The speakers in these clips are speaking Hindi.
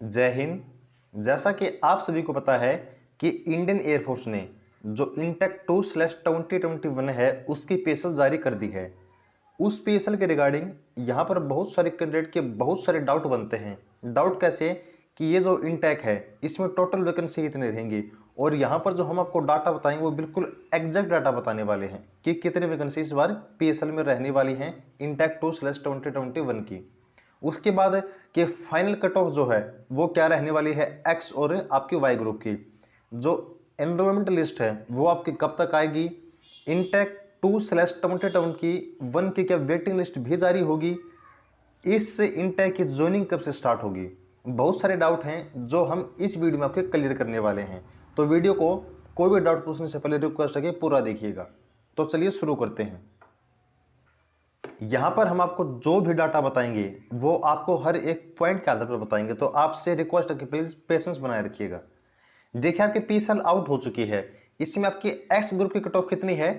जय हिंद। जैसा कि आप सभी को पता है कि इंडियन एयरफोर्स ने जो इंटेक 2/2021 है उसकी पीएसएल जारी कर दी है। उस पीएसएल के रिगार्डिंग यहाँ पर बहुत सारे कैंडिडेट के बहुत सारे डाउट बनते हैं। डाउट कैसे कि ये जो इंटेक है इसमें टोटल वैकेंसी कितने रहेंगी, और यहाँ पर जो हम आपको डाटा बताएंगे वो बिल्कुल एग्जैक्ट डाटा बताने वाले हैं कि कितने वैकेंसी इस बार पीएसएल में रहने वाली हैं इंटेक 2/2021 की। उसके बाद कि फाइनल कट ऑफ जो है वो क्या रहने वाली है एक्स और आपकी वाई ग्रुप की। जो एनरोलमेंट लिस्ट है वो आपकी कब तक आएगी, इंटेक 2/2021 की 1 की क्या वेटिंग लिस्ट भी जारी होगी, इससे इंटेक की ज्वाइनिंग कब से स्टार्ट होगी। बहुत सारे डाउट हैं जो हम इस वीडियो में आपके क्लियर करने वाले हैं। तो वीडियो को कोई भी डाउट पूछने से पहले रिक्वेस्ट है कि पूरा देखिएगा। तो चलिए शुरू करते हैं। यहाँ पर हम आपको जो भी डाटा बताएंगे वो आपको हर एक पॉइंट के आधार पर बताएंगे, तो आपसे रिक्वेस्ट है कि प्लीज पेशेंस बनाए रखिएगा। देखिए आपकी पीएसएल आउट हो चुकी है। इसमें आपकी एक्स ग्रुप की कट ऑफ कितनी है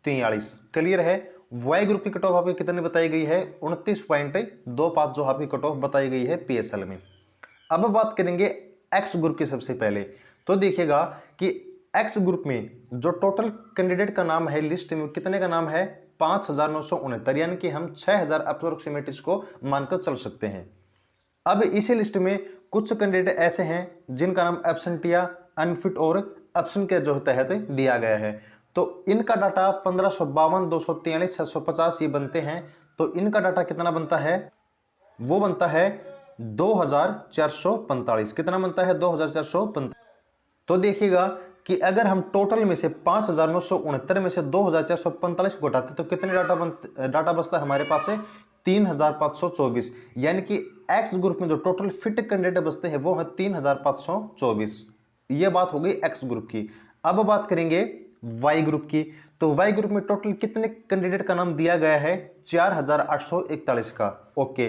43, क्लियर है। वाई ग्रुप की कट ऑफ आपकी कितनी बताई गई है 29.25 जो आपकी कट ऑफ बताई गई है पीएसएल में। अब बात करेंगे एक्स ग्रुप की सबसे पहले। तो देखिएगा कि एक्स ग्रुप में जो टोटल कैंडिडेट का नाम है लिस्ट में कितने का नाम है 5,969, यानी कि हम 6,000 अप्रोक्सीमेट इसको मानकर चल सकते हैं। अब इसी लिस्ट में कुछ कैंडिडेट ऐसे हैं जिनका नाम एब्सेंट या अनफिट और एब्सेंट के जो तहत दिया गया है। तो इनका डाटा 1552, 243, 650 ये बनते हैं। तो इनका डाटा कितना बनता है, वो बनता है 2,445। कितना बनता है 2,445। तो देखिएगा कि अगर हम टोटल में से 5,969 में से 2,445 को घटाते तो कितने डाटा बचता है हमारे पास से 3,524, यानी कि एक्स ग्रुप में जो टोटल फिट कैंडिडेट बचते हैं वो है 3,524। ये बात हो गई एक्स ग्रुप की। अब बात करेंगे वाई ग्रुप की। तो वाई ग्रुप में टोटल कितने कैंडिडेट का नाम दिया गया है 4,841 का। ओके,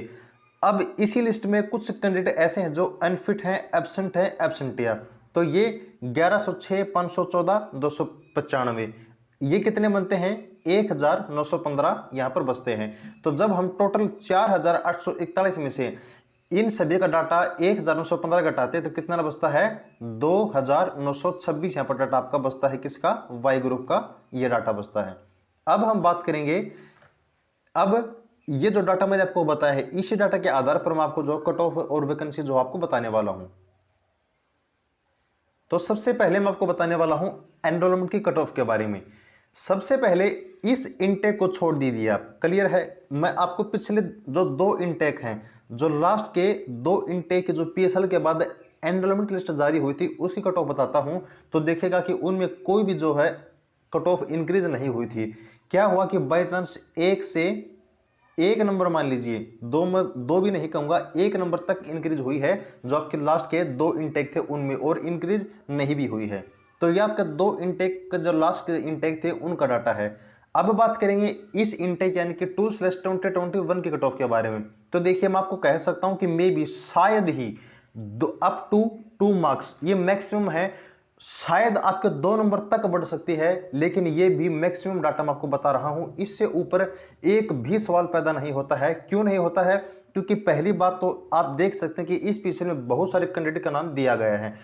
अब इसी लिस्ट में कुछ कैंडिडेट ऐसे हैं जो अनफिट हैं, एब्सेंट है, एब्सेंटिया। तो ये 1106, 514, 295 ये कितने बनते हैं 1,915 यहां पर बचते हैं। तो जब हम टोटल 4,841 में से इन सभी का डाटा 1,915 घटाते हैं तो कितना बचता है 2,926। यहां पर डाटा आपका बचता है किसका, वाई ग्रुप का ये डाटा बचता है। अब हम बात करेंगे, अब ये जो डाटा मैंने आपको बताया है इसी डाटा के आधार पर मैं आपको जो कट ऑफ और वैकेंसी जो आपको बताने वाला हूं। तो सबसे पहले मैं आपको बताने वाला हूं एनरोलमेंट की कट ऑफ के बारे में। सबसे पहले इस इनटेक को छोड़ दीजिए आप, क्लियर है। मैं आपको पिछले जो 2 इनटेक हैं, जो लास्ट के 2 इनटेक जो पीएसएल के बाद एनरोलमेंट लिस्ट जारी हुई थी उसकी कट ऑफ बताता हूं। तो देखिएगा कि उनमें कोई भी जो है कट ऑफ इंक्रीज नहीं हुई थी। क्या हुआ कि बाई चांस एक से 1 नंबर मान लीजिए, दो भी नहीं कहूंगा, 1 नंबर तक इंक्रीज हुई है जो आपके लास्ट के 2 इनटेक थे उनमें, और इंक्रीज नहीं भी हुई है। तो ये आपके 2 इनटेक का जो लास्ट के इनटेक थे उनका डाटा है। अब बात करेंगे इस इनटेक यानी कि 2/2021 की कट ऑफ के बारे में। तो देखिए मैं आपको कह सकता हूं कि मे बी शायद ही अप टू 2 मार्क्स ये मैक्सिमम है, शायद आपके 2 नंबर तक बढ़ सकती है, लेकिन ये भी मैक्सिमम डाटा मैं आपको बता रहा हूं। इससे ऊपर एक भी सवाल पैदा नहीं होता है। क्यों नहीं होता है, क्योंकि पहली बात तो आप देख सकते हैं कि इस पीसीएल में बहुत सारे कैंडिडेट का नाम दिया गया है,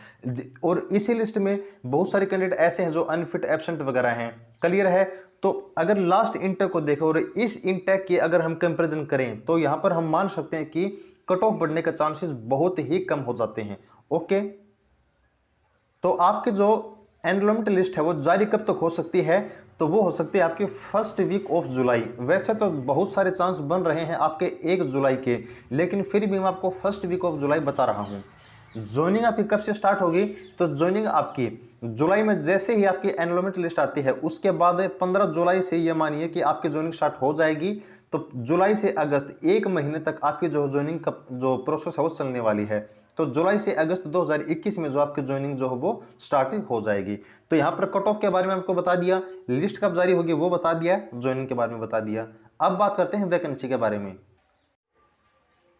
और इसी लिस्ट में बहुत सारे कैंडिडेट ऐसे हैं जो अनफिट, एब्सेंट वगैरह हैं, क्लियर है। तो अगर लास्ट इंटेक को देखें और इस इंटेक की अगर हम कंपेरिजन करें तो यहां पर हम मान सकते हैं कि कट ऑफ बढ़ने के चांसेस बहुत ही कम हो जाते हैं। ओके, तो आपके जो एनरोलमेंट लिस्ट है वो जारी कब तक हो सकती है, तो वो हो सकती है आपकी फर्स्ट वीक ऑफ जुलाई। वैसे तो बहुत सारे चांस बन रहे हैं आपके 1 जुलाई के, लेकिन फिर भी मैं आपको फर्स्ट वीक ऑफ जुलाई बता रहा हूँ। ज्वाइनिंग आपकी कब से स्टार्ट होगी, तो ज्वाइनिंग आपकी जुलाई में जैसे ही आपकी एनरोलमेंट लिस्ट आती है उसके बाद 15 जुलाई से ये मानिए कि आपकी ज्वाइनिंग स्टार्ट हो जाएगी। तो जुलाई से अगस्त 1 महीने तक आपकी जो ज्वाइनिंग का जो प्रोसेस है वो चलने वाली है। तो जुलाई से अगस्त 2021 में जो आपकी ज्वाइनिंग जो है वो स्टार्ट हो जाएगी। तो यहाँ पर कट ऑफ के बारे में आपको बता दिया, लिस्ट कब जारी होगी वो बता दिया, ज्वाइनिंग के बारे में बता दिया। अब बात करते हैं वैकेंसी के बारे में।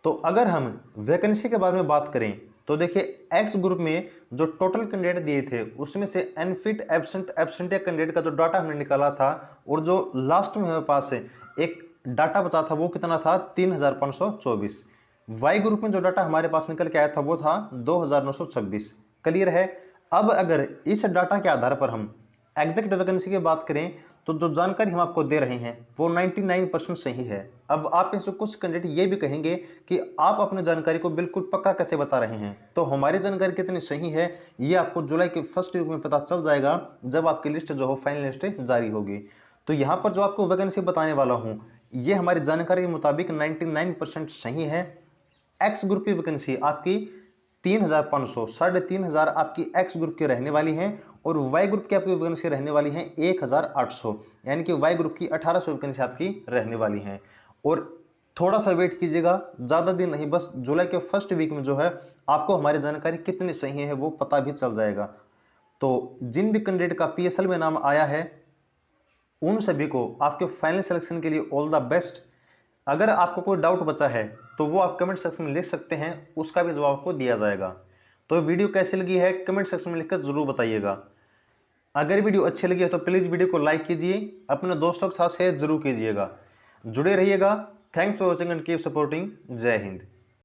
तो अगर हम वैकेंसी के बारे में बात करें तो देखिए एक्स ग्रुप में जो टोटल कैंडिडेट दिए थे उसमें से अनफिट, एब्सेंट, एब्सेंटिया कैंडिडेट का जो डाटा हमने निकाला था और जो लास्ट में हमारे पास एक डाटा बचा था वो कितना था 3,524। वाई ग्रुप में जो डाटा हमारे पास निकल के आया था वो था 2926। क्लियर है। अब अगर इस डाटा के आधार पर हम एग्जैक्ट वैकेंसी की बात करें तो जो जानकारी हम आपको दे रहे हैं वो 99% सही है। अब आप में से कुछ कैंडिडेट ये भी कहेंगे कि आप अपनी जानकारी को बिल्कुल पक्का कैसे बता रहे हैं, तो हमारी जानकारी कितनी सही है ये आपको जुलाई के फर्स्ट वीक में पता चल जाएगा जब आपकी लिस्ट जो हो फाइनल लिस्ट जारी होगी। तो यहाँ पर जो आपको वैकेंसी बताने वाला हूँ ये हमारी जानकारी के मुताबिक 99% सही है। एक्स ग्रुप की वैकेंसी आपकी 3500 3,500 आपकी एक्स ग्रुप की रहने वाली हैं और वाई ग्रुप की आपकी वैकेंसी रहने वाली हैं 1800, यानी कि वाई ग्रुप की 1800 वैकेंसी आपकी रहने वाली हैं। और थोड़ा सा वेट कीजिएगा, ज़्यादा दिन नहीं, बस जुलाई के फर्स्ट वीक में जो है आपको हमारी जानकारी कितनी सही है वो पता भी चल जाएगा। तो जिन भी कैंडिडेट का पीएसएल में नाम आया है उन सभी को आपके फाइनल सिलेक्शन के लिए ऑल द बेस्ट। अगर आपको कोई डाउट बचा है तो वो आप कमेंट सेक्शन में लिख सकते हैं, उसका भी जवाब आपको दिया जाएगा। तो वीडियो कैसी लगी है कमेंट सेक्शन में लिखकर जरूर बताइएगा। अगर वीडियो अच्छी लगी है तो प्लीज़ वीडियो को लाइक कीजिए, अपने दोस्तों के साथ शेयर जरूर कीजिएगा। जुड़े रहिएगा। Thanks for watching and keep supporting. जय हिंद।